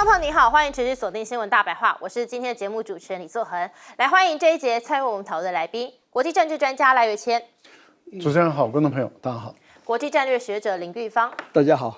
众朋友你好，欢迎持续锁定新闻大白话，我是今天的节目主持人李作恒，来欢迎这一节参与我们讨论的来宾，国际政治专家赖岳谦。主持人好，观众朋友大家好。国际战略学者林玉芳。大家好。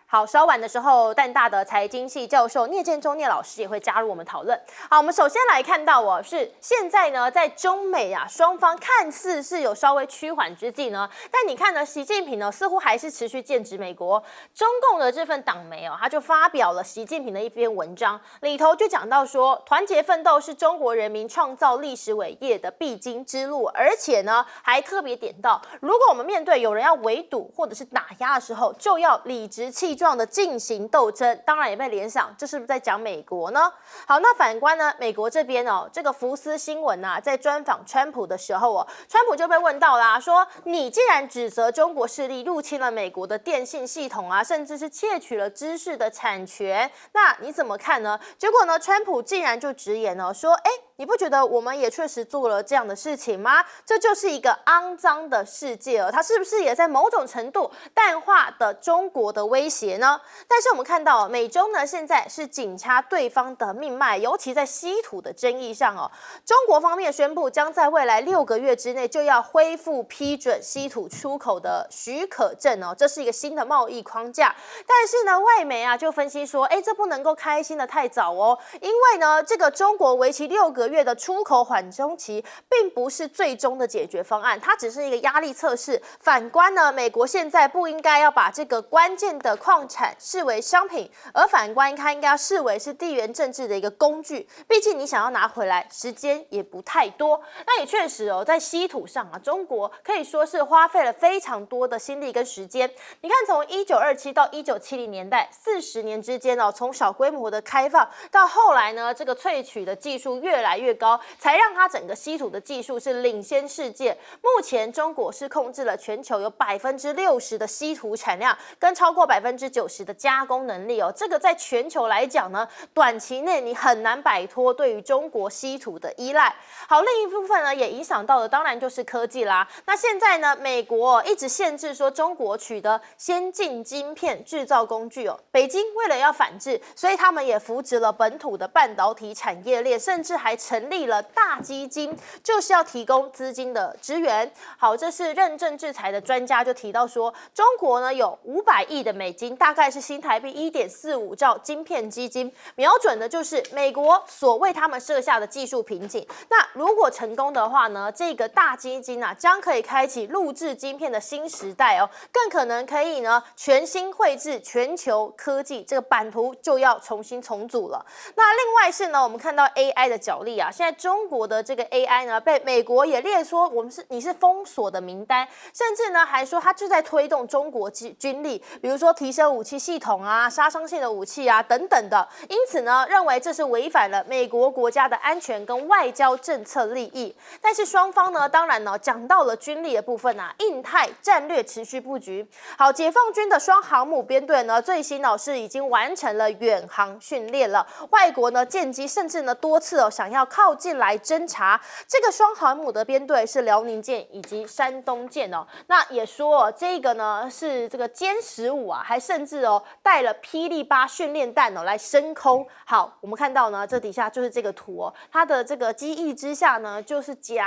好，稍晚的时候，淡大的财经系教授聂建中聂老师也会加入我们讨论。好，我们首先来看到是现在呢，在中美双方看似是有稍微趋缓之际呢，但你看呢，习近平呢似乎还是持续剑指美国。中共的这份党媒他就发表了习近平的一篇文章，里头就讲到说，团结奋斗是中国人民创造历史伟业的必经之路，而且呢，还特别点到，如果我们面对有人要围堵或者是打压的时候，就要理直气壮的进行斗争，当然也被联想，这是不是在讲美国呢？好，那反观呢，美国这边这个福斯新闻在专访川普的时候川普就被问到啦，说你既然指责中国势力入侵了美国的电信系统甚至是窃取了知识的产权，那你怎么看呢？结果呢，川普竟然就直言说，你不觉得我们也确实做了这样的事情吗？这就是一个肮脏的世界它是不是也在某种程度淡化的中国的威胁呢？但是我们看到美中呢现在是紧掐对方的命脉，尤其在稀土的争议上中国方面宣布将在未来6个月之内就要恢复批准稀土出口的许可证这是一个新的贸易框架。但是呢，外媒就分析说，这不能够开心的太早因为呢，这个中国为期6个月的出口缓冲期并不是最终的解决方案，它只是一个压力测试。反观呢，美国现在不应该要把这个关键的矿产视为商品，而反观它应该要视为是地缘政治的一个工具，毕竟你想要拿回来时间也不太多。那也确实在稀土上中国可以说是花费了非常多的心力跟时间。你看从1927到1970年代40年之间从小规模的开放到后来呢，这个萃取的技术越来越高，才让它整个稀土的技术是领先世界。目前中国是控制了全球有60%的稀土产量，跟超过90%的加工能力这个在全球来讲呢，短期内你很难摆脱对于中国稀土的依赖。好，另一部分呢也影响到的当然就是科技啦。那现在呢，美国一直限制说中国取得先进晶片制造工具北京为了要反制，所以他们也扶植了本土的半导体产业链，甚至还成立了大基金，就是要提供资金的支援。好，这是认证制裁的专家就提到说，中国呢有500亿的美金，大概是新台币1.45兆晶片基金，瞄准的就是美国所为他们设下的技术瓶颈。那如果成功的话呢，这个大基金将可以开启录制晶片的新时代更可能可以呢全新绘制全球科技这个版图就要重新重组了。那另外是呢，我们看到 AI 的角力现在中国的这个 AI 呢被美国也列说你是封锁的名单，甚至呢还说它就在推动中国军力，比如说提升武器系统杀伤性的武器等等的，因此呢认为这是违反了美国国家的安全跟外交政策利益。但是双方呢当然讲到了军力的部分印太战略持续布局。好，解放军的双航母编队呢最新是已经完成了远航训练了，外国呢舰机甚至呢多次想要靠近来侦察。这个双航母的编队是辽宁舰以及山东舰那也说这个呢是这个歼15还甚至带了霹雳8训练弹来升空。好，我们看到呢这底下就是这个图它的这个机翼之下呢就是携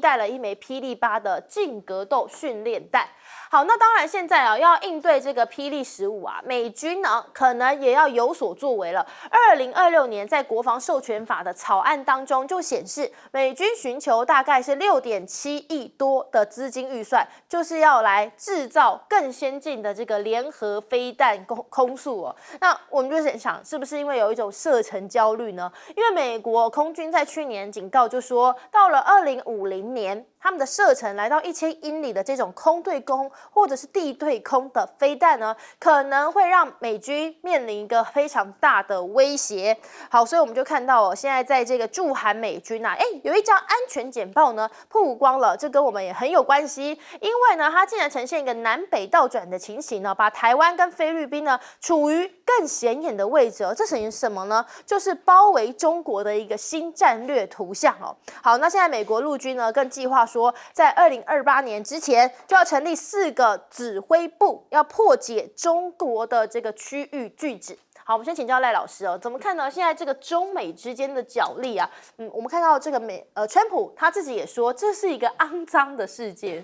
带了一枚霹雳8的近格斗训练弹。好，那当然现在要应对这个霹雳15美军呢可能也要有所作为了。2026年在国防授权法的草案当中就显示，美军寻求大概是6.7亿多的资金预算，就是要来制造更先进的这个联合飞弹空速那我们就想，是不是因为有一种射程焦虑呢？因为美国空军在去年警告就说，到了2050年他们的射程来到1000英里的这种空对空或者是地对空的飞弹呢，可能会让美军面临一个非常大的威胁。好，所以我们就看到现在在这个驻韩美军有一张安全简报呢曝光了，这跟我们也很有关系，因为呢它竟然呈现一个南北倒转的情形把台湾跟菲律宾呢处于更显眼的位置这等于什么呢？就是包围中国的一个新战略图像好，那现在美国陆军呢更计划说，在2028年之前就要成立4个指挥部，要破解中国的这个区域拒止。好，好，我们先请教赖老师哦，怎么看呢？现在这个中美之间的角力啊，我们看到这个川普他自己也说，这是一个肮脏的世界。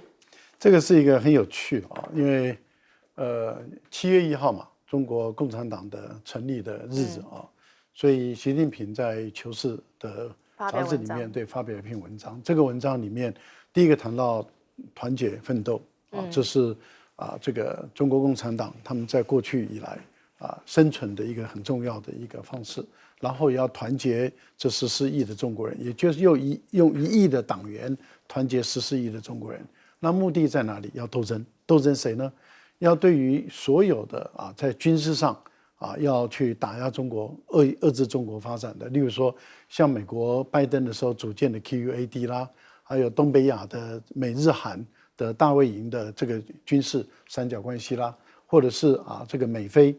这个是一个很有趣啊，因为7月1号嘛，中国共产党的成立的日子啊，所以习近平在《求是》的杂志里面发表一篇文章。这个文章里面，第一个谈到团结奋斗啊，这是这个中国共产党他们在过去以来生存的一个很重要的一个方式。然后也要团结这14亿的中国人，也就是用1亿的党员团结14亿的中国人。那目的在哪里？要斗争，斗争谁呢？要对于所有的在军事上要去打压中国、遏制中国发展的，例如说像美国拜登的时候组建的 QUAD 啦，还有东北亚的美日韩的大卫营的这个军事三角关系啦，或者是这个美菲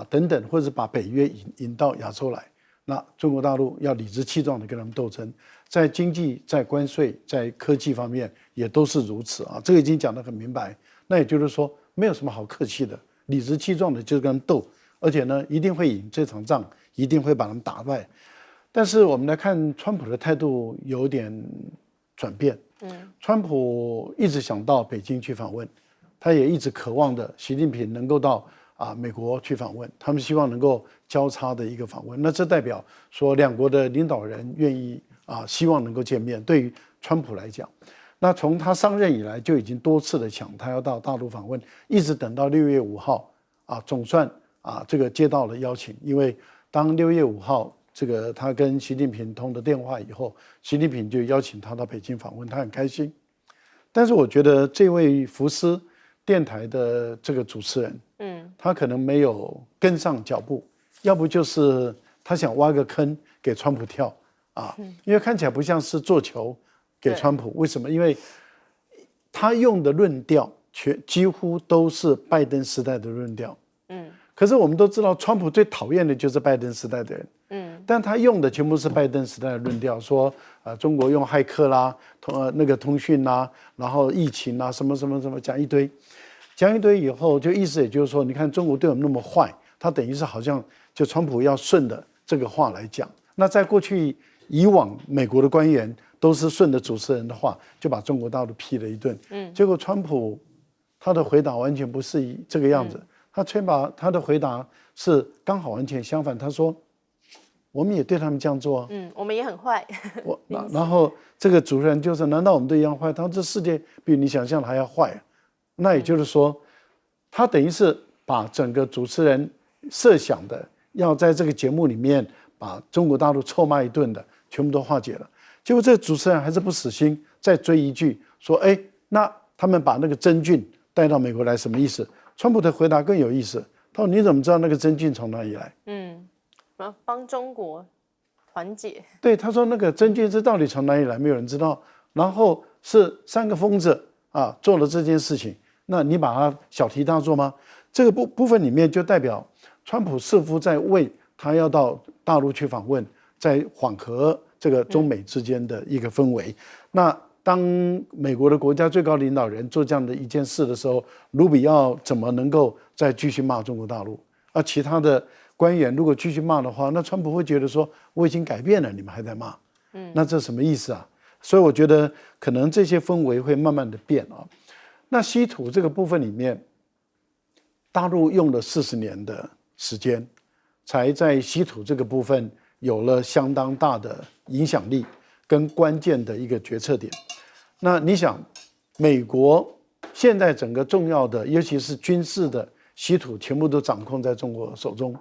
等等，或者是把北约引到亚洲来。那中国大陆要理直气壮的跟他们斗争，在经济、在关税、在科技方面也都是如此啊。这个已经讲得很明白。那也就是说，没有什么好客气的，理直气壮的就是跟他们斗，而且呢，一定会赢这场仗，一定会把他们打败。但是我们来看，川普的态度有点转变。川普一直想到北京去访问，他也一直渴望的习近平能够到美国去访问，他们希望能够交叉的一个访问。那这代表说两国的领导人愿意希望能够见面。对于川普来讲，那从他上任以来就已经多次的讲他要到大陆访问，一直等到6月5号总算这个接到了邀请。因为当6月5号这个他跟习近平通的电话以后，习近平就邀请他到北京访问，他很开心。但是我觉得这位福斯电台的这个主持人，他可能没有跟上脚步，要不就是他想挖个坑给川普跳因为看起来不像是做球给川普。为什么？因为他用的论调几乎都是拜登时代的论调。可是我们都知道，川普最讨厌的就是拜登时代的人。但他用的全部是拜登时代的论调，说中国用骇客啦，那个通讯啦，然后疫情啦，什么什么什么讲一堆以后，就意思也就是说，你看中国对我们那么坏，他等于是好像就川普要顺着这个话来讲。那在过去以往，美国的官员都是顺着主持人的话，就把中国大陆批了一顿。结果川普他的回答完全不是这个样子，他的回答是刚好完全相反。他说，我们也对他们这样做我们也很坏。然后这个主持人就说，难道我们都一样坏？他说这世界比你想象的还要坏那也就是说，他等于是把整个主持人设想的要在这个节目里面把中国大陆臭骂一顿的全部都化解了。结果这个主持人还是不死心，再追一句说，那他们把那个真菌带到美国来什么意思？川普的回答更有意思，他说，你怎么知道那个真菌从哪里来？帮中国团结。对，他说那个真菌是到底从哪里来，没有人知道。然后是3个疯子做了这件事情，那你把它小题大做吗？这个部分里面就代表川普似乎在为他要到大陆去访问，在缓和这个中美之间的一个氛围。那当美国的国家最高领导人做这样的一件事的时候，卢比奥怎么能够再继续骂中国大陆？其他的官员如果继续骂的话，那川普会觉得说，我已经改变了，你们还在骂，那这什么意思啊？所以我觉得可能这些氛围会慢慢的变那稀土这个部分里面，大陆用了40年的时间，才在稀土这个部分有了相当大的影响力跟关键的一个决策点。那你想，美国现在整个重要的，尤其是军事的稀土，全部都掌控在中国手中。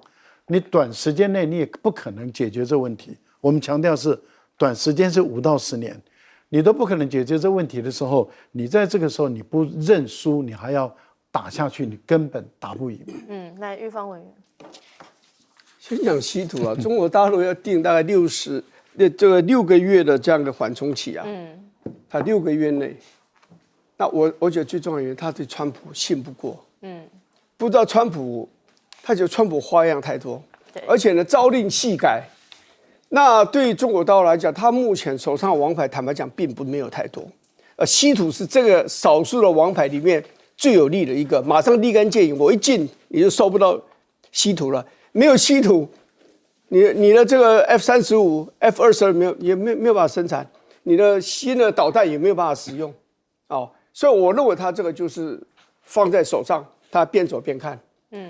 你短时间内你也不可能解决这问题。我们强调是短时间是5到10年，你都不可能解决这问题的时候，你在这个时候你不认输，你还要打下去，你根本打不赢。来，玉芳委员，先讲稀土中国大陆要定大概6个月的这样的缓冲期他6个月内，那我觉得最重要的原因，他对川普信不过，不知道川普，他觉得川普花样太多，而且呢朝令夕改。那对于中国大陆来讲，他目前手上的王牌，坦白讲，并没有太多。稀土是这个少数的王牌里面最有利的一个，马上立竿见影。我一进你就收不到稀土了，没有稀土，你的这个 F-35、F-22没有办法生产，你的新的导弹也没有办法使用，哦，所以我认为它这个就是放在手上，它边走边看，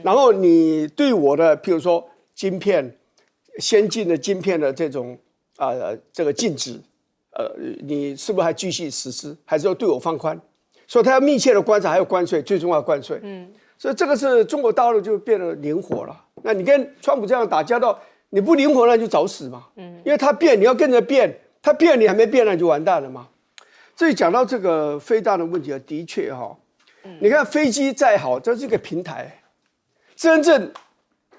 然后你对我的譬如说晶片、先进的晶片的这种这个禁止，你是不是还继续实施，还是要对我放宽？所以他要密切的观察，还有关税，最重要的关税。所以这个是中国大陆就变得灵活了。那你跟川普这样打交道，你不灵活那就找死嘛。因为他变，你要跟着变，他变你还没变，那就完蛋了嘛。这里讲到这个飞弹的问题，的确哈，你看飞机再好，这是一个平台，真正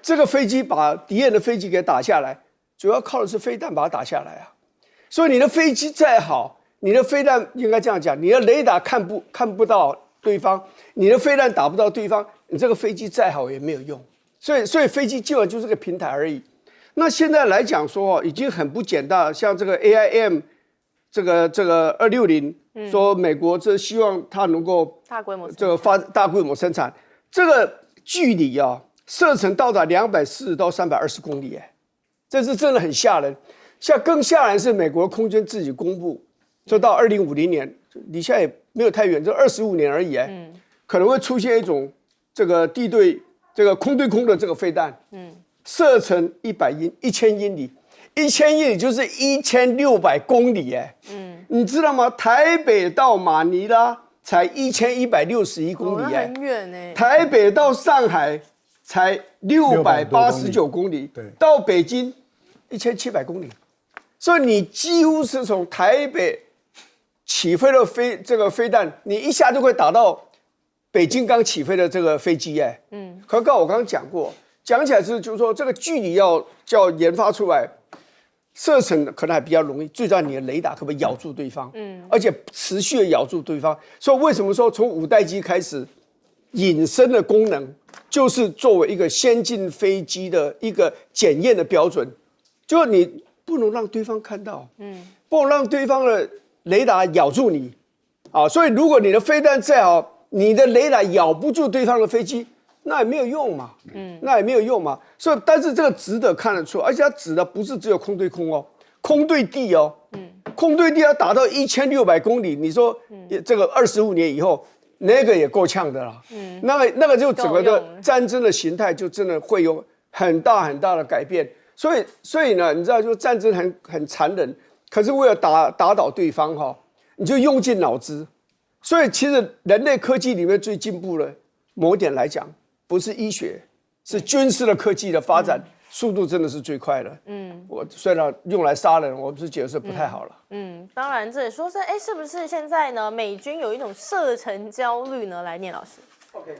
这个飞机把敌人的飞机给打下来，主要靠的是飞弹把它打下来啊。所以你的飞机再好，你的飞弹应该这样讲，你的雷达看不到对方，你的飞弹打不到对方，你这个飞机再好也没有用。所以飞机基本上就是个平台而已。那现在来讲说，已经很不简单，像这个 AIM， 这个260，说美国这希望它能够大规模生产，这个距离啊，射程到达240到320公里，这是真的很吓人。更吓人是美国空军自己公布，说到2050年，离现在也没有太远，就25年而已，可能会出现一种这个地对这个空对空的这个飞弹，射程1000英里，1000英里就是1600公里，你知道吗？台北到马尼拉才1161公里，很远哎。台北到上海才689公里，对，到北京1700公里。所以你几乎是从台北起飞的这个飞弹，你一下就会打到北京刚起飞的这个飞机，可是我刚刚讲过，讲起来就是说这个距离要研发出来，射程可能还比较容易，最重要你的雷达可不可以咬住对方，而且持续的咬住对方。所以为什么说从5代机开始引申的功能，就是作为一个先进飞机的一个检验的标准，就是你不能让对方看到，不能让对方的雷达咬住你，所以如果你的飞弹再好，你的雷达咬不住对方的飞机，那也没有用嘛，那也没有用嘛。所以，但是这个值得看得出，而且它指的不是只有空对空哦，空对地哦，空对地要达到1600公里，你说这个25年以后，那个也够呛的啦，那个就整个的战争的形态就真的会有很大很大的改变。所以呢，你知道，就战争很残忍，可是为了打倒对方你就用尽脑汁。所以其实人类科技里面最进步的某一点来讲，不是医学，是军事的科技的发展速度真的是最快的。我虽然用来杀人，我是觉得是不太好了。当然这也说是不是现在呢，美军有一种射程焦虑呢？来，念老师。OK。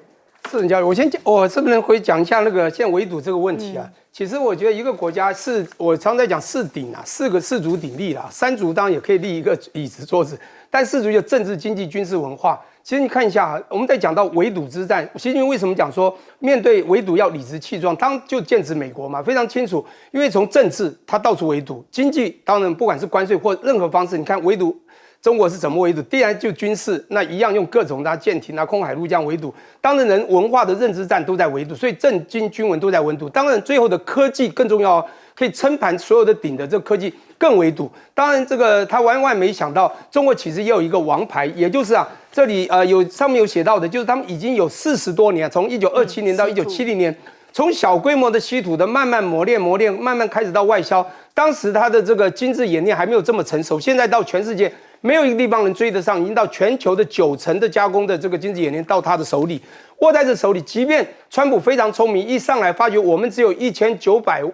射程焦虑，我是不是会讲一下那个现在围堵这个问题啊？其实我觉得一个国家我常在讲4鼎啊，4个4足鼎立啦，3足当然也可以立一个椅子桌子，但4足就政治、经济、军事、文化。其实你看一下，我们在讲到围堵之战，习近平为什么讲说面对围堵要理直气壮？当就剑指美国嘛，非常清楚，因为从政治他到处围堵，经济当然不管是关税或任何方式，你看围堵。中国是怎么围堵？第二就军事，那一样用各种舰艇空海陆这样围堵。当然，人文化的认知战都在围堵，所以政经军文都在围堵。当然，最后的科技更重要，可以撑盘所有的顶的这个科技更围堵。当然，这个他万万没想到，中国其实也有一个王牌，也就是这里上面有写到的，就是他们已经有40多年，从1927年到1970年。从小规模的稀土的慢慢磨练，慢慢开始到外销。当时它的这个精致冶炼还没有这么成熟，现在到全世界没有一个地方能追得上，已经到全球的90%的加工的这个精致冶炼到他的手里，握在这手里。即便川普非常聪明，一上来发觉我们只有1900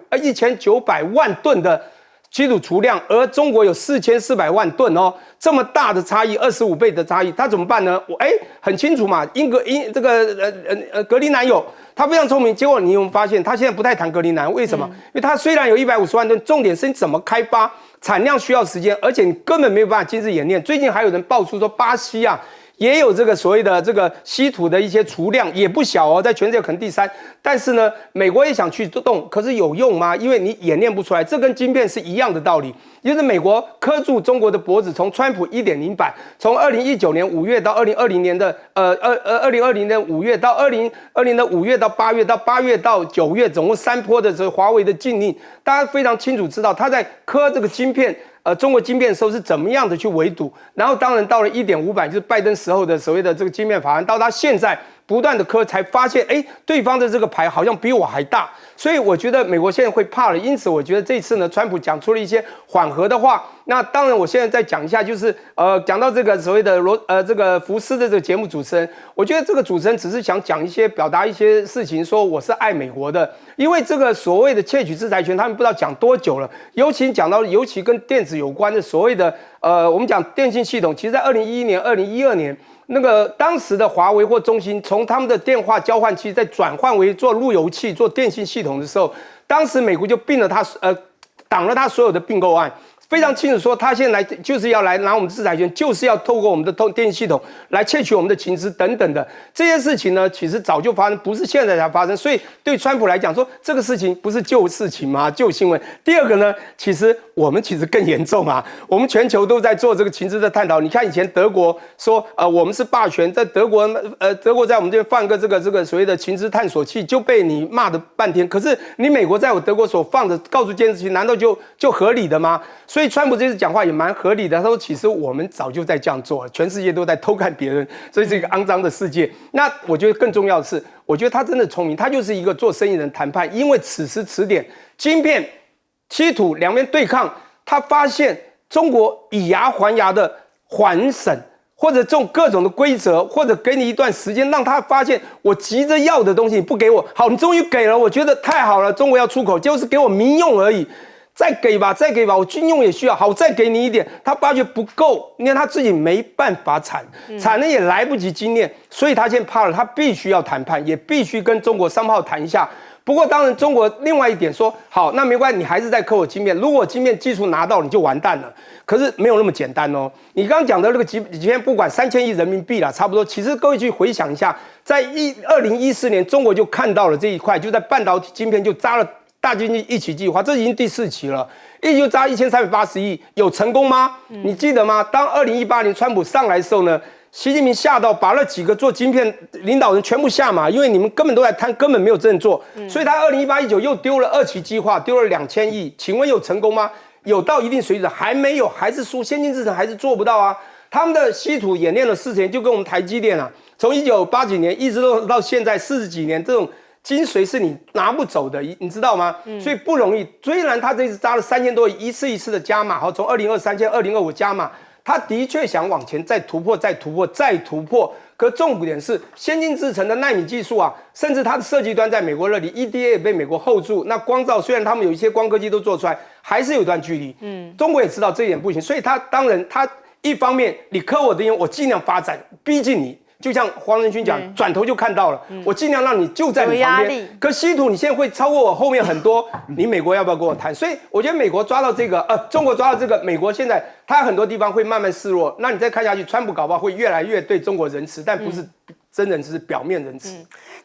万吨的稀土储量，而中国有4400万吨哦，这么大的差异，25倍的差异，他怎么办呢？很清楚嘛，格陵兰有。他非常聪明，结果你有没有发现，他现在不太谈格陵兰，为什么？因为他虽然有150万吨，重点是你怎么开发，产量需要时间，而且你根本没有办法精致冶炼。最近还有人爆出说，巴西也有这个所谓的这个稀土的一些储量也不小哦，在全世界可能第3。但是呢，美国也想去动，可是有用吗？因为你演练不出来，这跟晶片是一样的道理。就是美国磕住中国的脖子，从川普1.0版，从2019年5月到2020年的2020年5月到2020的5月到8月到8月到9月，总共3波的这个华为的禁令，大家非常清楚知道他在磕这个晶片。中国晶片的时候是怎么样的去围堵，然后当然到了1.5版，就是拜登时候的所谓的这个晶片法案，到他现在不断的磕，才发现，对方的这个牌好像比我还大，所以我觉得美国现在会怕了。因此，我觉得这次呢，川普讲出了一些缓和的话。那当然，我现在再讲一下，就是讲到这个所谓的这个福斯的这个节目主持人，我觉得这个主持人只是想讲一些表达一些事情，说我是爱美国的，因为这个所谓的窃取制裁权，他们不知道讲多久了，尤其跟电子有关的所谓的我们讲电信系统，其实在2011年、2012年。那个当时的华为或中兴，从他们的电话交换器再转换为做路由器、做电信系统的时候，当时美国就并了他挡了他所有的并购案。非常清楚说，他现在就是要来拿我们的制裁权，就是要透过我们的电信系统来窃取我们的情资等等的这些事情呢，其实早就发生，不是现在才发生。所以对川普来讲说，这个事情不是旧事情吗？旧新闻。第二个呢，我们更严重啊，我们全球都在做这个情资的探讨。你看以前德国说我们是霸权，在德国在我们这边放个这个所谓的情资探索器，就被你骂的半天。可是你美国在我德国所放的告诉监视器，难道就合理的吗？所以川普这次讲话也蛮合理的，他说其实我们早就在这样做了，全世界都在偷看别人，所以是一个肮脏的世界。那我觉得更重要的是，我觉得他真的聪明，他就是一个做生意人谈判，因为此时此点，晶片、稀土两边对抗，他发现中国以牙还牙的还审，或者这种各种的规则，或者给你一段时间，让他发现我急着要的东西你不给我，好，你终于给了，我觉得太好了，中国要出口，就是给我民用而已。再给吧，我军用也需要，好，我再给你一点。他发觉不够，因为他自己没办法产了也来不及精炼，所以他现在怕了，他必须要谈判，也必须跟中国商炮谈一下。不过当然，中国另外一点说，好，那没关系，你还是在扣我晶片，如果晶片技术拿到，你就完蛋了。可是没有那么简单哦。你刚刚讲的那个晶片，不管3000亿人民币啦，差不多。其实各位去回想一下，在2014年，中国就看到了这一块，就在半导体晶片就扎了。大经济一起计划，这已经第4期了，一就扎1380亿，有成功吗？你记得吗？当2018年川普上来的时候呢，习近平吓到把那几个做晶片领导人全部下马，因为你们根本都在贪，根本没有真正做，所以他2018、19又丢了2期计划，丢了2000亿，请问有成功吗？有到一定水准还没有，还是输，先进制程还是做不到啊。他们的稀土演练了40年，就跟我们台积电啊，从1980几年一直到现在40几年这种。精髓是你拿不走的，你知道吗？所以不容易。虽然他这次扎了3000多亿，一次一次的加码，好，从2023到2025加码，他的确想往前再突破。可重点是先进制程的奈米技术啊，甚至它的设计端在美国那里 ，EDA 也被美国 hold 住。那光照虽然他们有一些光刻机都做出来，还是有段距离。中国也知道这一点不行，所以他当然他一方面你磕我的烟，我尽量发展，逼近你。就像黄仁勋讲，转头就看到了，我尽量让你就在你旁边。可稀土你现在会超过我后面很多，你美国要不要跟我谈？所以我觉得美国抓到这个，中国抓到这个，美国现在它很多地方会慢慢示弱。那你再看下去，川普搞不好会越来越对中国仁慈，但不是真仁慈，是表面仁慈。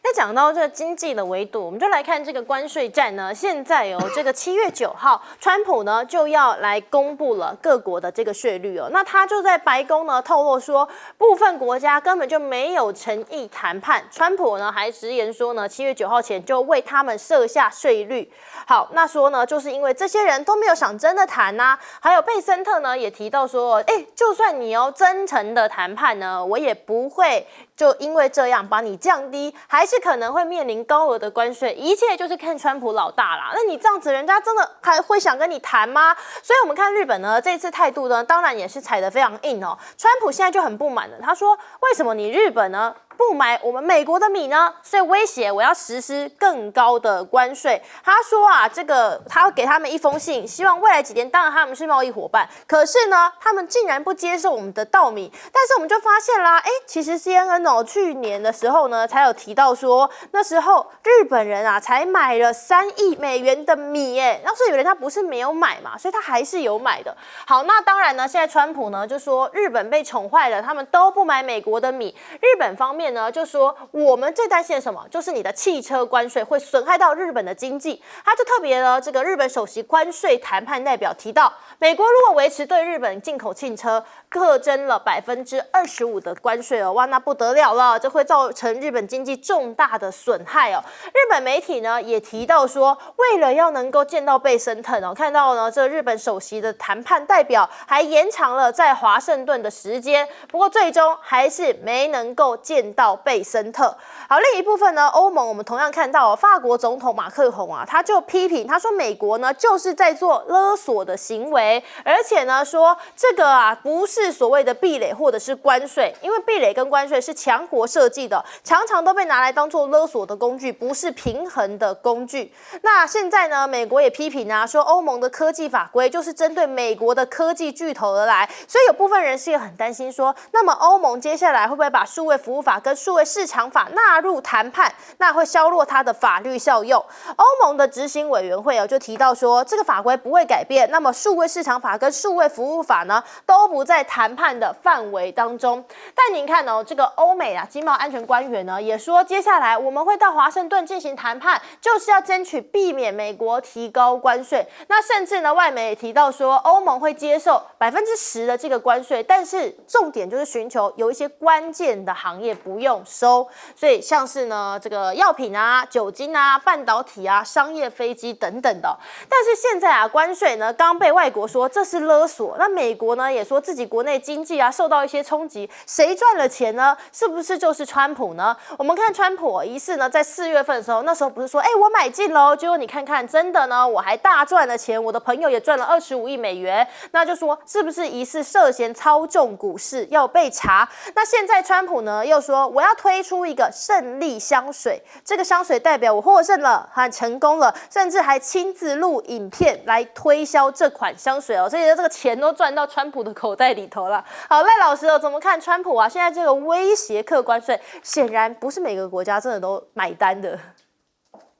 那讲到这个经济的维度，我们就来看这个关税战呢。现在这个7月9号，川普呢就要来公布了各国的这个税率哦。那他就在白宫呢透露说，部分国家根本就没有诚意谈判。川普呢还直言说呢，7月9号前就为他们设下税率。好，那说呢，就是因为这些人都没有想真的谈呐。还有贝森特呢也提到说，就算你真诚的谈判呢，我也不会就因为这样把你降低，还是可能会面临高额的关税，一切就是看川普老大啦。那你这样子，人家真的还会想跟你谈吗？所以我们看日本呢，这次态度呢，当然也是踩得非常硬哦。川普现在就很不满了，他说：为什么你日本呢不买我们美国的米呢？所以威胁我要实施更高的关税。他说啊，这个他要给他们一封信，希望未来几年，当然他们是贸易伙伴，可是呢，他们竟然不接受我们的稻米。但是我们就发现啦，其实 CNN 哦，去年的时候呢，才有提到说，那时候日本人啊，才买了3亿美元的米，那所以有人他不是没有买嘛，所以他还是有买的。好，那当然呢，现在川普呢就说日本被宠坏了，他们都不买美国的米。日本方面呢就说，我们最担心的什么？就是你的汽车关税会损害到日本的经济。他就特别呢，这个日本首席关税谈判代表提到，美国如果维持对日本进口汽车课征了25%的关税哦，哇，那不得了了，这会造成日本经济重大的损害哦。日本媒体呢也提到说，为了要能够见到贝森特哦，看到呢这日本首席的谈判代表还延长了在华盛顿的时间，不过最终还是没能够见到贝森特。好，另一部分呢，欧盟我们同样看到法国总统马克宏啊，他就批评他说，美国呢就是在做勒索的行为，而且呢说这个啊不是所谓的壁垒或者是关税，因为壁垒跟关税是强国设计的，常常都被拿来当做勒索的工具，不是平衡的工具。那现在呢，美国也批评啊，说欧盟的科技法规就是针对美国的科技巨头而来，所以有部分人士也很担心说，那么欧盟接下来会不会把数位服务法跟数位市场法纳入谈判，那会削弱它的法律效用。欧盟的执行委员会就提到说，这个法规不会改变，那么数位市场法跟数位服务法呢都不在谈判的范围当中。但您看这个欧美啊经贸安全官员呢也说，接下来我们会到华盛顿进行谈判，就是要争取避免美国提高关税。那甚至呢，外媒也提到说，欧盟会接受10%的这个关税，但是重点就是寻求有一些关键的行业不用收，所以像是呢这个药品啊、酒精啊、半导体啊、商业飞机等等的。但是现在啊，关税呢刚被外国说这是勒索，那美国呢也说自己国内经济啊受到一些冲击，谁赚了钱呢？是不是就是川普呢？我们看川普疑似呢在4月份的时候，那时候不是说我买进喽，结果你看看真的呢，我还大赚了钱，我的朋友也赚了25亿美元，那就说是不是疑似涉嫌操纵股市要被查？那现在川普呢又说我要推出一个胜利香水，这个香水代表我获胜了，很成功了，甚至还亲自录影片来推销这款香水哦，所以这个钱都赚到川普的口袋里头了。好，赖老师怎么看川普啊？现在这个威胁课关税，显然不是每个国家真的都买单的。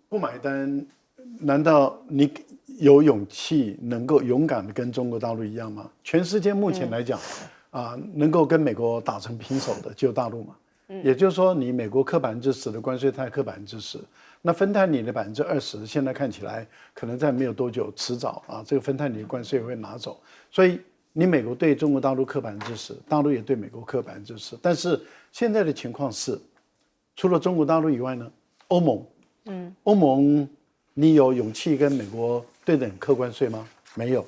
不买单，难道你有勇气能够勇敢的跟中国大陆一样吗？全世界目前来讲，能够跟美国打成平手的就大陆嘛。也就是说，你美国课10%的关税，它课10%，那芬太尼的20%，现在看起来可能在没有多久，迟早这个芬太尼的关税会拿走。所以你美国对中国大陆课10%，大陆也对美国课10%。但是现在的情况是，除了中国大陆以外呢，欧盟，你有勇气跟美国对等课关税吗？没有。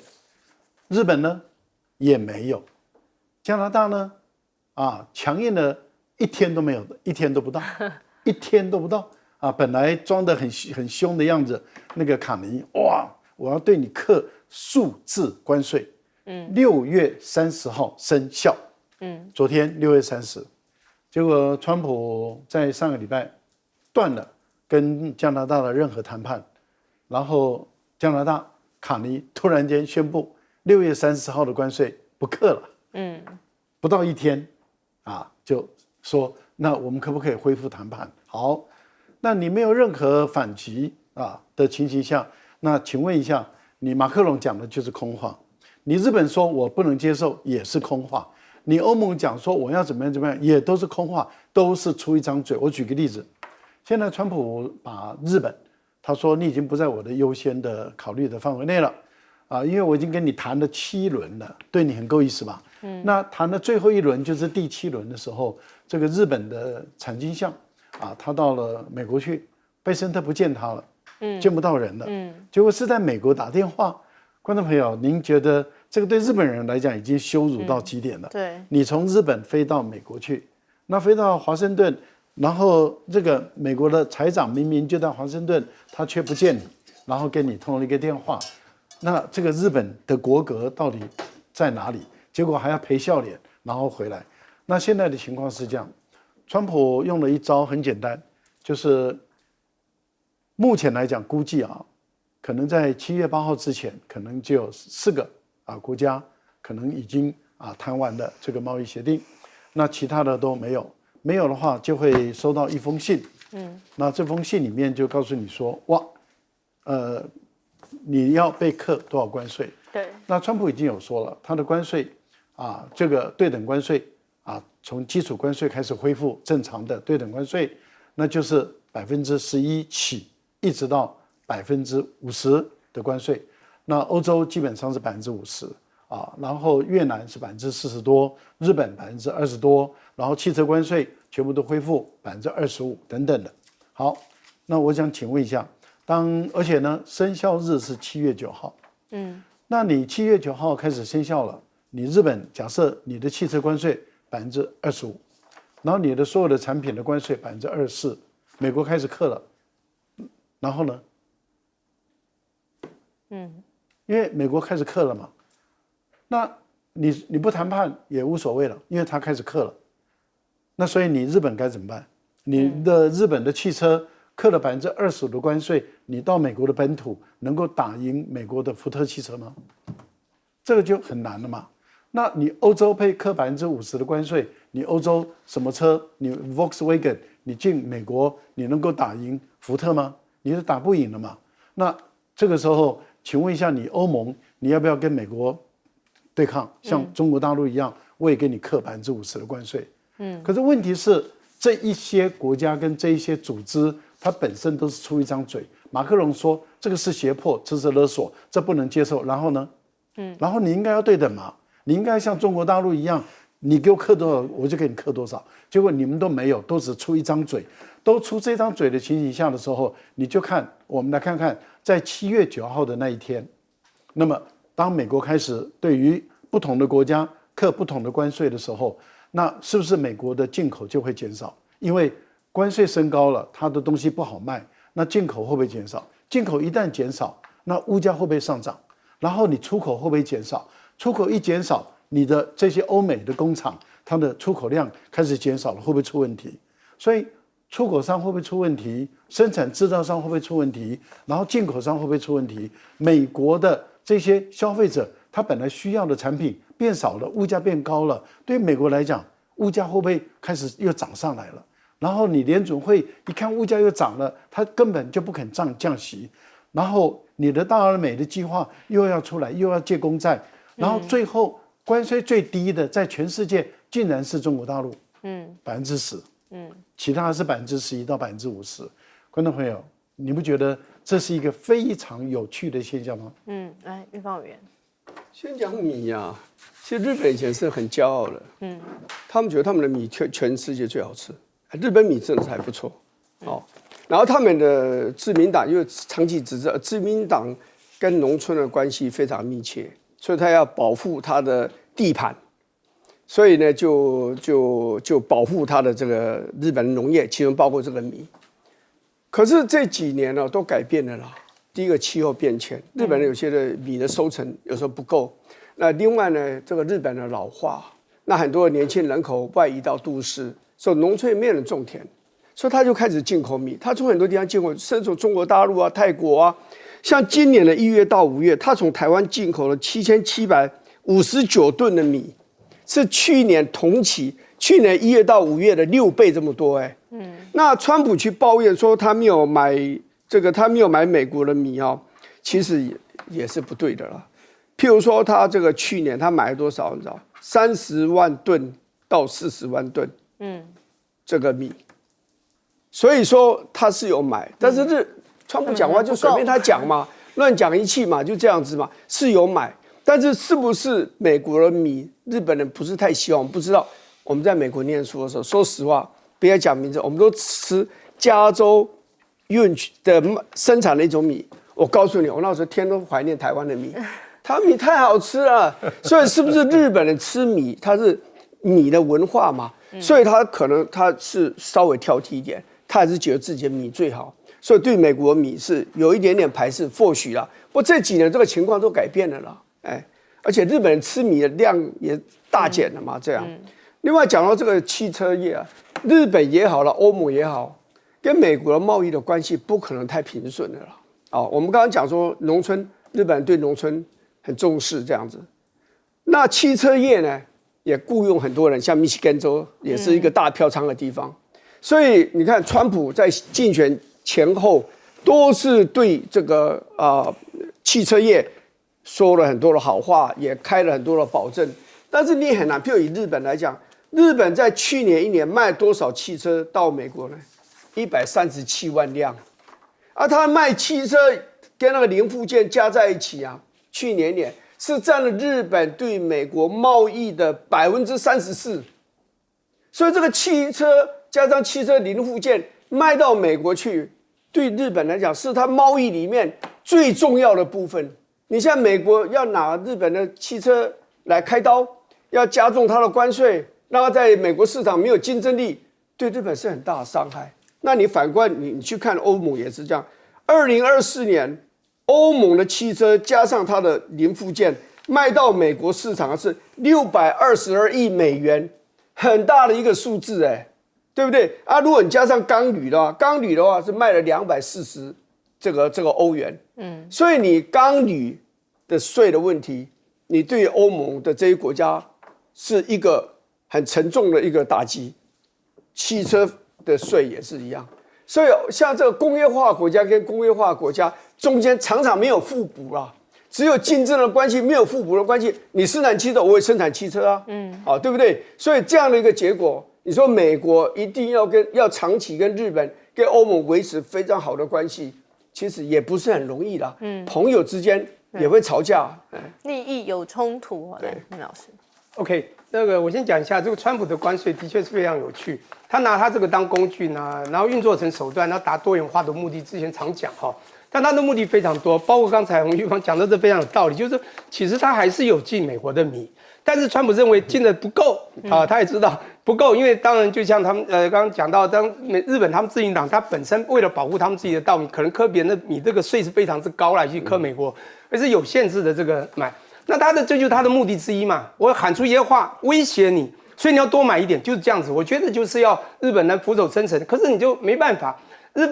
日本呢，也没有。加拿大呢，强硬的1天都没有，1天都不到，1天都不到本来装得很凶的样子，那个卡尼，哇，我要对你课数字关税，6月30号生效，昨天6月30，结果川普在上个礼拜断了跟加拿大的任何谈判，然后加拿大卡尼突然间宣布6月30号的关税不课了，不到1天就说那我们可不可以恢复谈判？好，那你没有任何反击的情形下，那请问一下，你马克龙讲的就是空话，你日本说我不能接受也是空话，你欧盟讲说我要怎么样也都是空话，都是出一张嘴。我举个例子，现在川普把日本，他说你已经不在我的优先的考虑的范围内了因为我已经跟你谈了7轮了，对你很够意思吧？那谈的最后一轮就是第7轮的时候，这个日本的产经相他到了美国去，贝森特不见他了，见不到人了，结果是在美国打电话。观众朋友，您觉得这个对日本人来讲已经羞辱到极点了？对，你从日本飞到美国去，那飞到华盛顿，然后这个美国的财长明明就在华盛顿，他却不见你，然后跟你通了一个电话，那这个日本的国格到底在哪里？结果还要赔笑脸，然后回来。那现在的情况是这样，川普用了一招很简单，就是目前来讲估计啊，可能在7月8号之前，可能就有4个国家可能已经谈完了这个贸易协定，那其他的都没有。没有的话，就会收到一封信。那这封信里面就告诉你说，哇，你要被课多少关税？对。那川普已经有说了，他的关税这个对等关税从基础关税开始恢复正常的对等关税，那就是11%起，一直到50%的关税。那欧洲基本上是50%。然后越南是40%多，日本20%多，然后汽车关税全部都恢复25%等等的。好，那我想请问一下，而且呢，生效日是7月9号，那你7月9号开始生效了，你日本假设你的汽车关税25%，然后你的所有的产品的关税24%，美国开始课了，然后呢？因为美国开始课了嘛。那你不谈判也无所谓了，因为他开始课了。那所以你日本该怎么办？你的日本的汽车课了25%的关税，你到美国的本土能够打赢美国的福特汽车吗？这个就很难了嘛。那你欧洲被课50%的关税，你欧洲什么车，你 Volkswagen 你进美国，你能够打赢福特吗？你是打不赢的嘛。那这个时候，请问一下，你欧盟你要不要跟美国对抗，像中国大陆一样，我也给你课50%的关税。可是问题是，这一些国家跟这一些组织，它本身都是出一张嘴。马克龙说这个是胁迫，这是勒索，这不能接受。然后呢？然后你应该要对等嘛，你应该像中国大陆一样，你给我课多少，我就给你课多少。结果你们都没有，都只出一张嘴。都出这张嘴的情形下的时候，你就我们来看看，在7月9号的那一天，那么当美国开始对于不同的国家课不同的关税的时候，那是不是美国的进口就会减少？因为关税升高了，它的东西不好卖，那进口会不会减少？进口一旦减少，那物价会不会上涨？然后你出口会不会减少？出口一减少，你的这些欧美的工厂，它的出口量开始减少了，会不会出问题？所以出口商会不会出问题？生产制造商会不会出问题？然后进口商会不会出问题？美国的这些消费者，他本来需要的产品变少了，物价变高了，对于美国来讲，物价会不会开始又涨上来了？然后你联准会一看物价又涨了，他根本就不肯降息，然后你的大而美的计划又要出来，又要借公债，然后最后关税最低的在全世界竟然是中国大陆，10%，其他是11%到50%。观众朋友，你不觉得这是一个非常有趣的现象吗？来，玉芳委员，先讲米啊，其实日本以前是很骄傲的，他们觉得他们的米全世界最好吃，日本米真的是还不错，然后他们的自民党因为长期执政，自民党跟农村的关系非常密切，所以他要保护他的地盘，所以呢就保护他的这个日本的农业，其中包括这个米。可是这几年呢都改变了啦。第一个气候变迁，日本有些的米的收成有时候不够。那另外呢，这个日本的老化，那很多年轻人口外移到都市，所以农村没有人种田，所以他就开始进口米。他从很多地方进口，甚至从中国大陆啊、泰国啊，像今年的1月到5月，他从台湾进口了7759吨的米，是去年同期，去年1月到5月的6倍这么多那川普去抱怨说他没有买他没有买美国的米其实也是不对的啦。譬如说他这个去年他买了多少，你知道，30万吨到40万吨，这个米，所以说他是有买，但是川普讲话就随便他讲嘛，乱讲一气嘛，就这样子嘛，是有买，但是是不是美国的米，日本人不是太希望，不知道。我们在美国念书的时候，说实话，不要讲名字，我们都吃加州运的生产的一种米。我告诉你，我那时候天都怀念台湾的米，台湾米太好吃了。所以是不是日本人吃米，它是米的文化嘛？所以他可能他是稍微挑剔一点，他还是觉得自己的米最好，所以对美国米是有一点点排斥，或许啦。不过这几年这个情况都改变了啦，而且日本人吃米的量也大减了嘛，这样。另外讲到这个汽车业啊，日本也好了，欧盟也好，跟美国的贸易的关系不可能太平顺的了。我们刚刚讲说农村，日本人对农村很重视这样子。那汽车业呢，也雇佣很多人，像密西根州也是一个大票仓的地方。所以你看，川普在竞选前后都是对这个汽车业说了很多的好话，也开了很多的保证。但是你很难，譬如以日本来讲，日本在去年一年卖多少汽车到美国呢？137万辆，他卖汽车跟那个零附件加在一起去年一年是占了日本对美国贸易的34%。所以这个汽车加上汽车零附件卖到美国去，对日本来讲是它贸易里面最重要的部分。你像美国要拿日本的汽车来开刀，要加重它的关税，让它在美国市场没有竞争力，对日本是很大的伤害。那你反观你去看欧盟也是这样，2024年欧盟的汽车加上它的零附件卖到美国市场是622亿美元，很大的一个数字对不对如果你加上钢铝的话，是卖了240这个欧元，所以你钢铝的税的问题，你对欧盟的这些国家是一个很沉重的一个打击，汽车的税也是一样。所以像这个工业化国家跟工业化国家中间常常没有互补只有竞争的关系，没有互补的关系。你生产汽车，我也生产汽车对不对？所以这样的一个结果，你说美国一定要长期跟日本、跟欧盟维持非常好的关系，其实也不是很容易的。朋友之间也会吵架，利益有冲突。对，林老师。OK， 那个我先讲一下，这个川普的关税的确是非常有趣。他拿他这个当工具呢，然后运作成手段，然后达多元化的目的。之前常讲但他的目的非常多，包括刚才洪玉芳讲的这非常有道理，就是其实他还是有进美国的米，但是川普认为进的不够他也知道不够，因为当然就像他们刚刚讲到，日本他们自民党他本身为了保护他们自己的稻米，可能科别人的米这个税是非常之高来去科美国，而是有限制的这个买。那这就是他的目的之一嘛，我喊出一些话威胁你，所以你要多买一点，就是这样子。我觉得就是要日本人俯首称臣，可是你就没办法，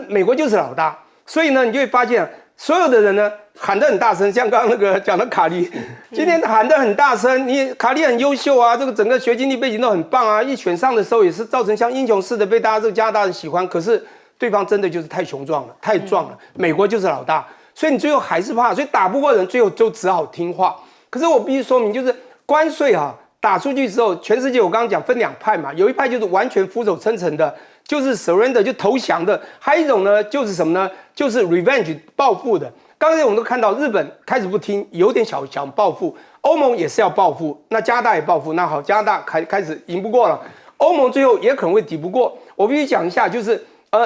美国就是老大，所以呢，你就会发现所有的人呢喊得很大声，像刚刚那个讲的卡利，今天喊得很大声，卡利很优秀这个整个学经历背景都很棒一选上的时候也是造成像英雄似的被大家这个加拿大人喜欢，可是对方真的就是太雄壮了，太壮了，美国就是老大，所以你最后还是怕，所以打不过人，最后就只好听话。可是我必须说明，就是关税打出去之后，全世界我刚刚讲分两派嘛，有一派就是完全俯首称臣的，就是 surrender 就投降的，还有一种呢就是什么呢？就是 revenge 报复的。刚才我们都看到日本开始不听，有点小报复，欧盟也是要报复，那加拿大也报复，那好，加拿大开始赢不过了，欧盟最后也可能会抵不过。我必须讲一下，就是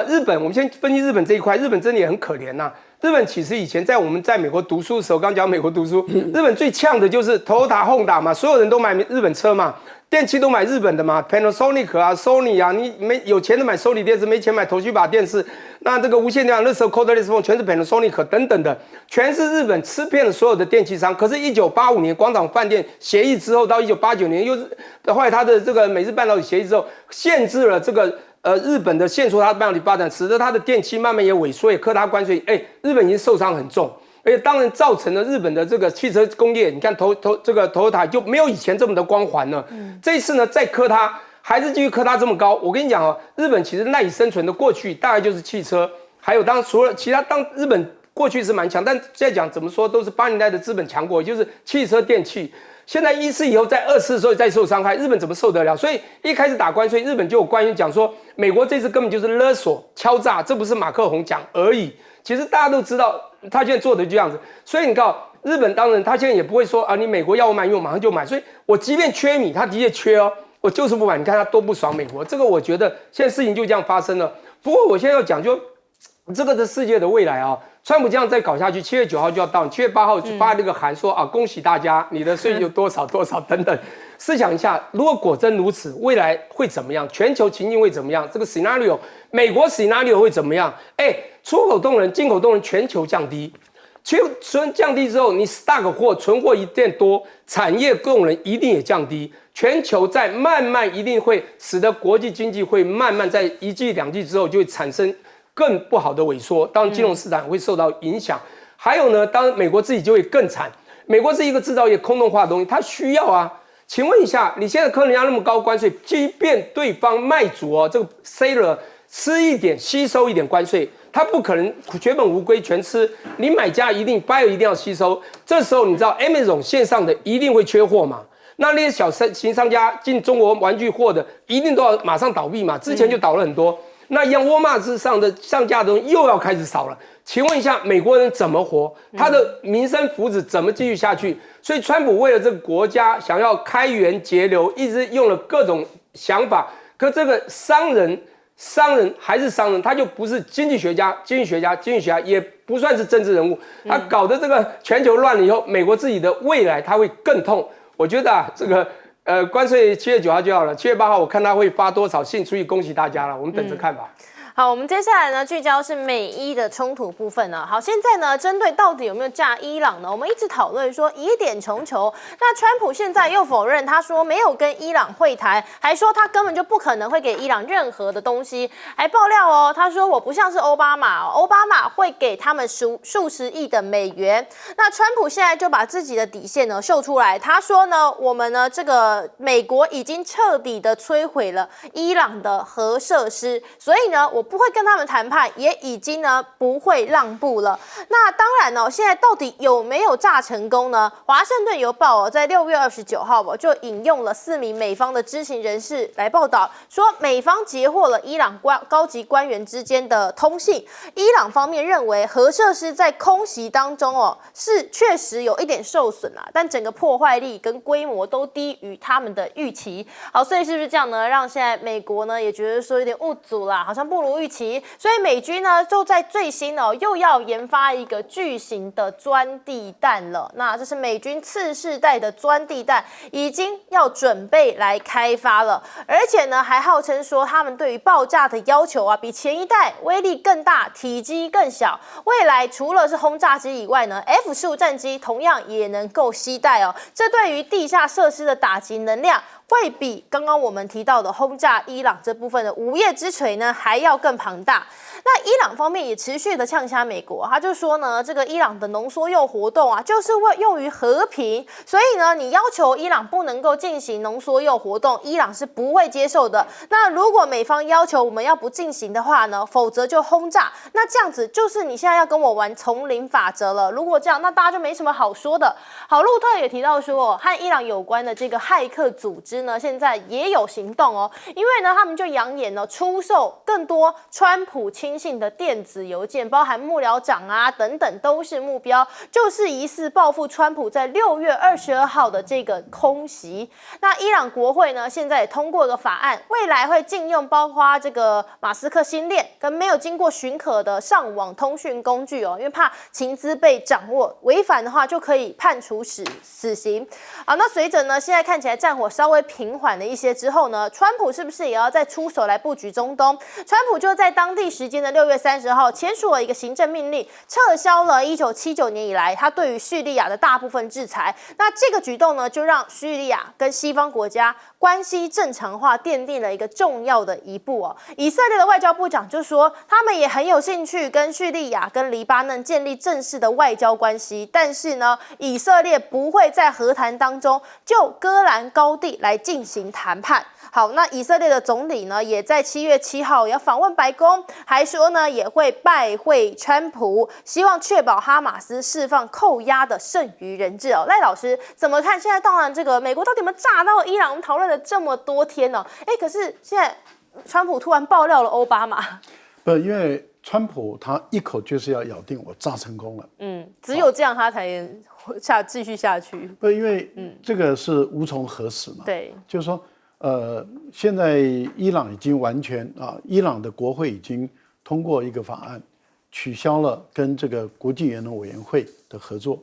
日本，我们先分析日本这一块，日本真的也很可怜日本其实以前我们在美国读书的时候，刚讲美国读书，日本最呛的就是 Toyota、Honda 嘛，所有人都买日本车嘛，电器都买日本的嘛 ，Panasonic Sony 你有钱的买 Sony 电视，没钱买Toshiba电视。那这个无线电那时候 Cordless Phone 全是 Panasonic 等等的，全是日本吃遍了所有的电器商。可是1985年广岛饭店协议之后，到1989年又是后来他的这个美日半导体协议之后，限制了这个日本的限缩它的半导体发展，使得它的电器慢慢也萎缩，也课它关税。日本已经受伤很重，而且当然造成了日本的这个汽车工业，你看这个Toyota就没有以前这么的光环了。这一次呢，再磕它，还是继续磕它这么高。我跟你讲日本其实赖以生存的过去大概就是汽车，还有除了其他，日本过去是蛮强，但现在讲怎么说都是80年代的资本强国，就是汽车电器。现在1次以后，在2次的时候再受伤害，日本怎么受得了？所以一开始打关税，日本就有官员讲说，美国这次根本就是勒索、敲诈，这不是马克宏讲而已。其实大家都知道，他现在做的就这样子。所以你看，日本当然他现在也不会说你美国要我买，因为我马上就买。所以我即便缺米，他的确缺我就是不买。你看他多不爽美国，这个我觉得现在事情就这样发生了。不过我现在要讲，就这个的世界的未来川普这样再搞下去，7月9号就要到，7月8号发那个函说恭喜大家，你的税有多少多少等等。试想一下，如果果真如此，未来会怎么样？全球情境会怎么样？这个 scenario， 美国 scenario 会怎么样？出口动能、进口动能全球降低，缺存降低之后，你 stock 货存货一定多，产业供人一定也降低，全球在慢慢一定会使得国际经济会慢慢在1季2季之后就会产生更不好的萎缩，当然金融市场会受到影响。还有呢，当然美国自己就会更惨。美国是一个制造业空洞化的东西，它需要啊。请问一下，你现在扣人家那么高关税，即便对方卖主这个 seller 吃一点吸收一点关税，他不可能血本无归全吃，你买家一定 buyer 一定要吸收。这时候你知道 Amazon 线上的一定会缺货嘛？那些小型商家进中国玩具货的，一定都要马上倒闭嘛？之前就倒了很多。那一样沃尔玛之上的上架的东西又要开始少了。请问一下，美国人怎么活？他的民生福祉怎么继续下去？所以，川普为了这个国家想要开源节流，一直用了各种想法。可这个商人还是商人，他就不是经济学家，也不算是政治人物。他搞得这个全球乱了以后，美国自己的未来他会更痛。我觉得这个关税7月9号就好了，7月8号我看他会发多少信出去恭喜大家了，我们等着看吧。好，我们接下来呢聚焦是美伊的冲突部分呢。好，现在呢针对到底有没有炸伊朗呢，我们一直讨论说疑点重重。那川普现在又否认，他说没有跟伊朗会谈，还说他根本就不可能会给伊朗任何的东西，还爆料哦，他说我不像是奥巴马，奥巴马会给他们数十亿的美元。那川普现在就把自己的底线呢秀出来，他说呢，我们呢这个美国已经彻底的摧毁了伊朗的核设施，所以呢我不会跟他们谈判，也已经呢不会让步了。那当然哦，现在到底有没有炸成功呢？华盛顿邮报在6月29号就引用了4名美方的知情人士来报道，说美方截获了伊朗高级官员之间的通信。伊朗方面认为核设施在空袭当中是确实有一点受损啦，但整个破坏力跟规模都低于他们的预期。好，所以是不是这样呢？让现在美国呢也觉得说有点误阻啦，好像不如预期。所以美军呢就在最新又要研发一个巨型的钻地弹了。那这是美军次世代的钻地弹，已经要准备来开发了，而且呢还号称说他们对于爆炸的要求比前一代威力更大，体积更小。未来除了是轰炸机以外呢 ，F-15战机同样也能够携带这对于地下设施的打击能量会比刚刚我们提到的轰炸伊朗这部分的午夜之锤呢还要更庞大。那伊朗方面也持续的呛瞎美国，他就说呢，这个伊朗的浓缩铀活动就是会用于和平，所以呢，你要求伊朗不能够进行浓缩铀活动，伊朗是不会接受的。那如果美方要求我们要不进行的话呢，否则就轰炸。那这样子就是你现在要跟我玩丛林法则了。如果这样，那大家就没什么好说的。好，路特也提到说，和伊朗有关的这个骇客组织呢，现在也有行动因为呢，他们就扬言出售更多川普亲信的电子邮件，包含幕僚长等等都是目标，就是疑似报复川普在6月22号的这个空袭。那伊朗国会呢，现在也通过了法案，未来会禁用包括这个马斯克星链跟没有经过许可的上网通讯工具因为怕情资被掌握，违反的话就可以判处死刑。好，那随着呢，现在看起来战火稍微平缓了一些之后呢，川普是不是也要再出手来布局中东？川普就在当地时间的6月30号签署了一个行政命令，撤销了1979年以来他对于叙利亚的大部分制裁。那这个举动呢，就让叙利亚跟西方国家关系正常化奠定了一个重要的一步以色列的外交部长就说，他们也很有兴趣跟叙利亚跟黎巴嫩建立正式的外交关系，但是呢，以色列不会在和谈当中就戈兰高地来进行谈判。好，那以色列的总理呢，也在7月7号要访问白宫，还说呢也会拜会川普，希望确保哈马斯释放扣押的剩余人质赖老师怎么看？现在当然这个美国到底有没有炸到伊朗？我们讨论了这么多天可是现在川普突然爆料了奥巴马。不，因为川普他一口就是要咬定我炸成功了。只有这样他才能继续下去。不，因为这个是无从核实嘛。对，就是说。现在伊朗已经完全伊朗的国会已经通过一个法案，取消了跟这个国际原能委员会的合作。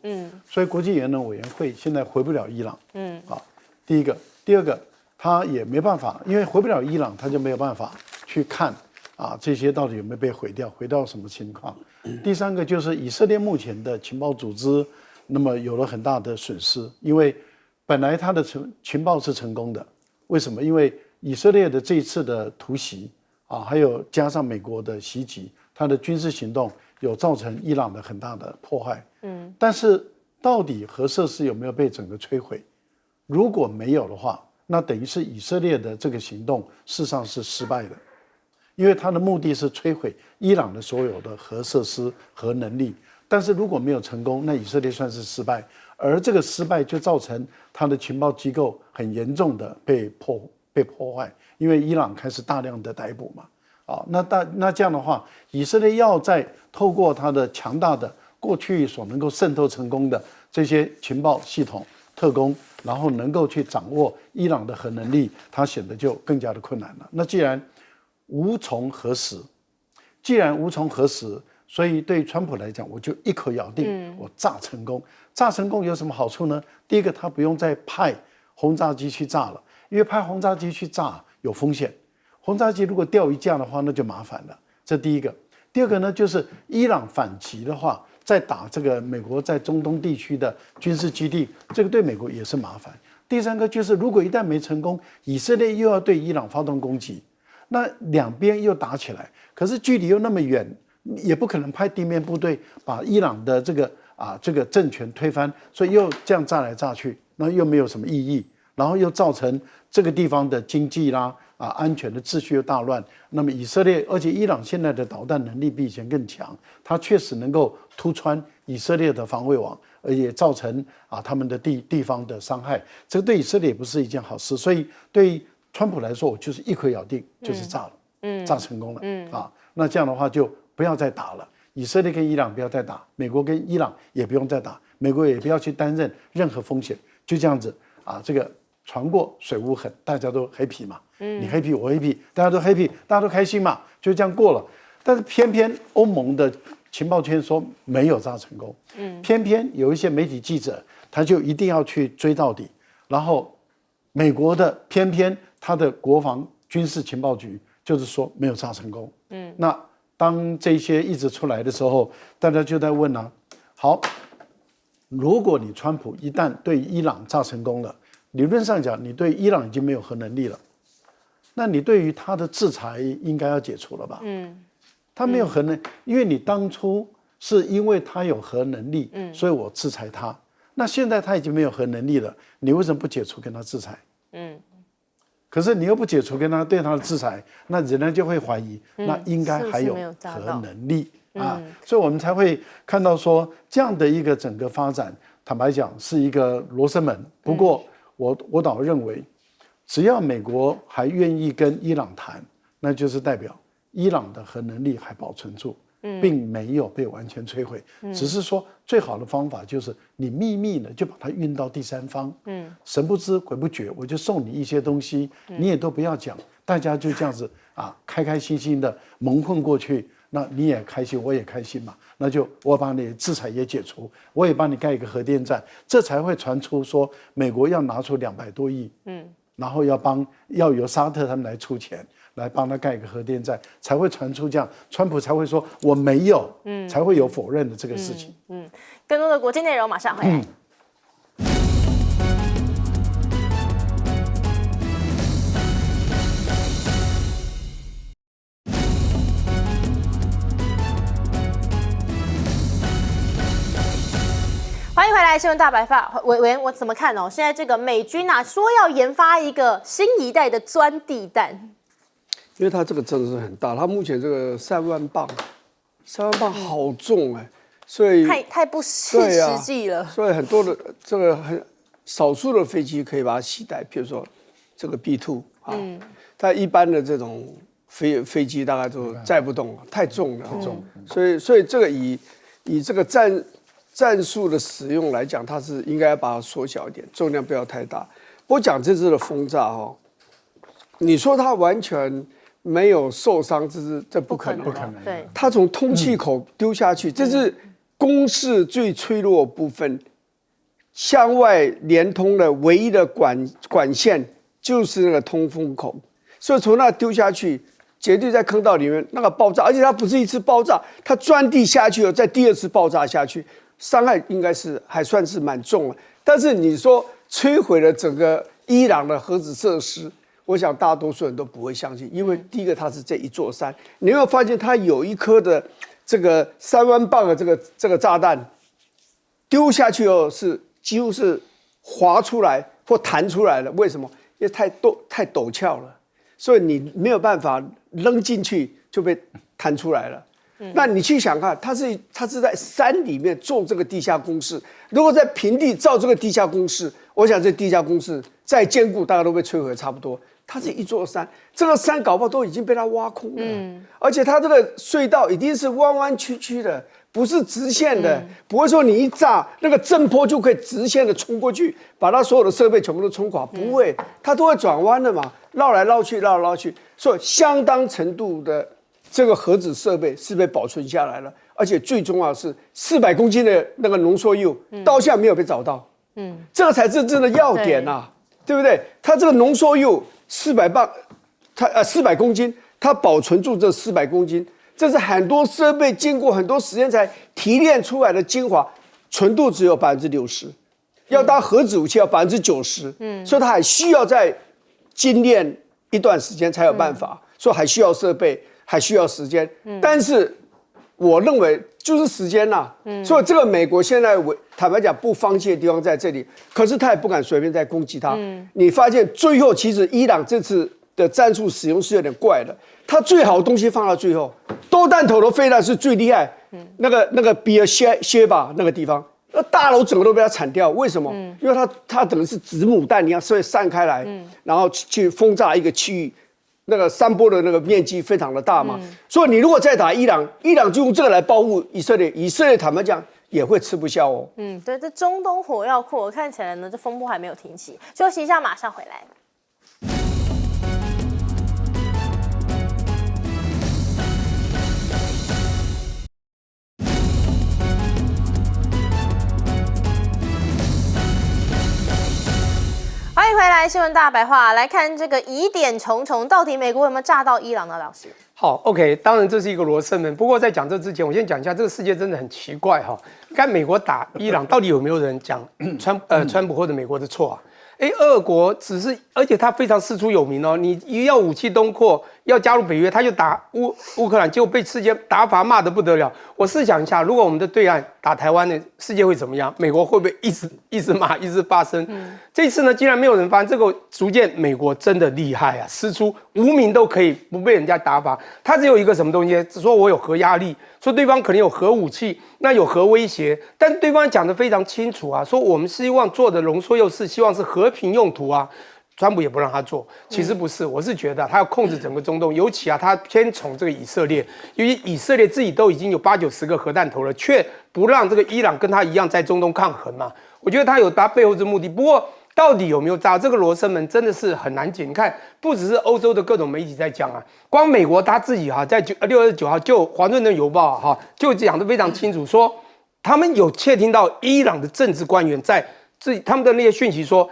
所以国际原能委员会现在回不了伊朗。第一个，第二个，他也没办法，因为回不了伊朗，他就没有办法去看这些到底有没有被毁掉，毁到什么情况？第三个就是以色列目前的情报组织，那么有了很大的损失，因为本来它的情报是成功的，为什么？因为以色列的这一次的突袭还有加上美国的袭击，它的军事行动有造成伊朗的很大的破坏。但是到底核设施有没有被整个摧毁？如果没有的话，那等于是以色列的这个行动事实上是失败的，因为它的目的是摧毁伊朗的所有的核设施、核能力。但是如果没有成功，那以色列算是失败，而这个失败就造成它的情报机构很严重的被破坏，因为伊朗开始大量的逮捕嘛。那这样的话，以色列要再透过它的强大的过去所能够渗透成功的这些情报系统、特工，然后能够去掌握伊朗的核能力，它显得就更加的困难了。那既然无从核实，所以对川普来讲，我就一口咬定，我炸成功。炸成功有什么好处呢？第一个，他不用再派轰炸机去炸了，因为派轰炸机去炸有风险。轰炸机如果掉一架的话，那就麻烦了。这第一个。第二个呢，就是伊朗反击的话，再打这个美国在中东地区的军事基地，这个对美国也是麻烦。第三个就是，如果一旦没成功，以色列又要对伊朗发动攻击，那两边又打起来，可是距离又那么远，也不可能派地面部队把伊朗的这个政权推翻，所以又这样炸来炸去，那又没有什么意义，然后又造成这个地方的经济啦安全的秩序又大乱。那么以色列，而且伊朗现在的导弹能力比以前更强，它确实能够突穿以色列的防卫网，而且造成他们的地方的伤害，这个对以色列也不是一件好事。所以对川普来说，我就是一口咬定就是炸了，炸成功了，那这样的话就不要再打了。以色列跟伊朗不要再打，美国跟伊朗也不用再打，美国也不要去担任任何风险，就这样子这个船过水无痕，大家都 happy 嘛，你 happy 我 happy， 大家都 happy， 大家都开心嘛，就这样过了。但是偏偏欧盟的情报圈说没有炸成功，偏偏有一些媒体记者他就一定要去追到底，然后美国的偏偏他的国防军事情报局就是说没有炸成功，那当这些一直出来的时候，大家就在问好，如果你川普一旦对伊朗炸成功了，理论上讲你对伊朗已经没有核能力了，那你对于他的制裁应该要解除了吧？他没有核能，因为你当初是因为他有核能力，所以我制裁他。那现在他已经没有核能力了，你为什么不解除跟他制裁？可是你又不解除跟他对他的制裁，那人家就会怀疑，那应该还有核能力所以我们才会看到说这样的一个整个发展，坦白讲是一个罗生门。不过我倒认为，只要美国还愿意跟伊朗谈，那就是代表伊朗的核能力还保存住，并没有被完全摧毁，只是说最好的方法就是你秘密的就把它运到第三方，神不知鬼不觉，我就送你一些东西，你也都不要讲，大家就这样子开开心心的蒙混过去，那你也开心，我也开心嘛，那就我把你制裁也解除，我也帮你盖一个核电站，这才会传出说美国要拿出200多亿，然后要由沙特他们来出钱。来帮他盖一个核电站，才会传出这样，川普才会说我没有，才会有否认的这个事情。更多的国际内容马上回来。欢迎回来，新闻大白话。委员，我怎么看现在这个美军说要研发一个新一代的钻地弹。因为它这个真的是很大，它目前这个3万磅好重所以太不切实际了。所以很多的这个很少数的飞机可以把它携带，比如说这个 B2 它一般的这种飞机大概都载不动了，太重了，所以这个以这个战术的使用来讲，它是应该把它缩小一点，重量不要太大。不过讲这次的轰炸你说它完全没有受伤，这不可能，不可能。对，它从通气口丢下去，这是攻势最脆弱的部分，向外连通的唯一的管线就是那个通风口，所以从那丢下去，绝对在坑道里面那个爆炸，而且它不是一次爆炸，它钻地下去了，在第二次爆炸下去，伤害应该是还算是蛮重了。但是你说摧毁了整个伊朗的核子设施，我想大多数人都不会相信，因为第一个它是这一座山，你有没有发现它有一颗的这个3万磅的这个炸弹丢下去后是几乎是滑出来或弹出来了？为什么？因为太陡峭了，所以你没有办法扔进去就被弹出来了。那你去想看，它是在山里面做这个地下工事，如果在平地造这个地下工事，我想这地下工事再坚固，大家都被摧毁差不多。它是一座山，这个山搞不好都已经被它挖空了，而且它这个隧道一定是弯弯曲曲的，不是直线的，不会说你一炸那个震波就可以直线的冲过去，把它所有的设备全部都冲垮，不会，它都会转弯的嘛，绕来绕去，绕来绕去，所以相当程度的这个核子设备是被保存下来了，而且最重要的是400公斤的那个浓缩铀到现在没有被找到，这个才是真正的要点啊，对不对？它这个浓缩铀400磅，它400公斤，它保存住这400公斤，这是很多设备经过很多时间才提炼出来的精华，纯度只有60%，要当核子武器要90%，所以它还需要再精炼一段时间才有办法，所以还需要设备，还需要时间，但是我认为就是时间啦，所以这个美国现在坦白讲不放弃的地方在这里，可是他也不敢随便再攻击它。你发现最后其实伊朗这次的战术使用是有点怪的，他最好的东西放到最后，多弹头的飞弹是最厉害，那个比尔谢巴那个地方，那大楼整个都被他铲掉，为什么？因为它等于是子母弹一样，所以散开来，然后去轰炸一个区域。那个山坡的那个面积非常的大嘛，所以你如果再打伊朗，伊朗就用这个来保护以色列，以色列坦白讲也会吃不消哦。对，这中东火药库，我看起来呢，这风波还没有停息。休息一下，马上回来。欢迎回来，新闻大白话，来看这个疑点重重，到底美国有没有炸到伊朗呢？老师，好 ，OK， 当然这是一个罗生门。不过在讲这之前，我先讲一下这个世界真的很奇怪哈。看美国打伊朗，到底有没有人讲川普或者美国的错啊？俄国只是，而且他非常师出有名哦。你一要武器东扩，要加入北约，他就打乌克兰，结果被世界打法骂得不得了。我试想一下，如果我们的对岸打台湾的，世界会怎么样？美国会不会一直骂，一直发声？这次呢，既然没有人发，这个逐渐美国真的厉害啊，师出无名都可以不被人家打法。他只有一个什么东西，只说我有核压力，说对方可能有核武器，那有核威胁，但对方讲得非常清楚啊，说我们希望做的浓缩铀是希望是和平用途啊。川普也不让他做，其实不是，我是觉得他要控制整个中东，尤其啊，他偏宠这个以色列，因为以色列自己都已经有80、90个核弹头了，却不让这个伊朗跟他一样在中东抗衡嘛。我觉得他有他背后的目的，不过到底有没有炸这个罗生门真的是很难解。你看，不只是欧洲的各种媒体在讲啊，光美国他自己在6月9号就《华盛顿邮报》就讲得非常清楚，说他们有窃听到伊朗的政治官员在他们的那些讯息说。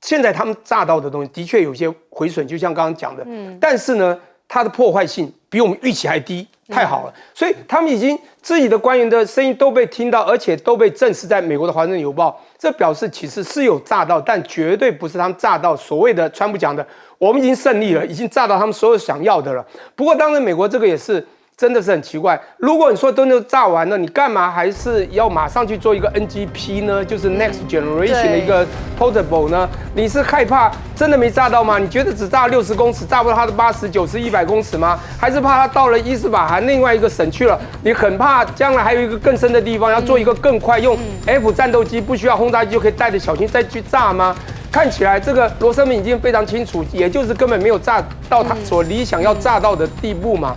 现在他们炸到的东西的确有些毁损，就像刚刚讲的，但是呢，它的破坏性比我们预期还低，太好了。所以他们已经自己的官员的声音都被听到，而且都被证实在美国的《华盛顿邮报》，这表示其实是有炸到，但绝对不是他们炸到所谓的川普讲的，我们已经胜利了，已经炸到他们所有想要的了。不过当然，美国这个也是。真的是很奇怪。如果你说都炸完了，你干嘛还是要马上去做一个 NGP 呢？就是 Next Generation 的一个 Portable 呢？你是害怕真的没炸到吗？你觉得只炸60公尺，炸不到它的80、90、100公尺吗？还是怕它到了伊斯法罕另外一个省去了？你很怕将来还有一个更深的地方，要做一个更快用 F 战斗机不需要轰炸机就可以带着小型再去炸吗？看起来这个罗生门已经非常清楚，也就是根本没有炸到他所理想要炸到的地步嘛。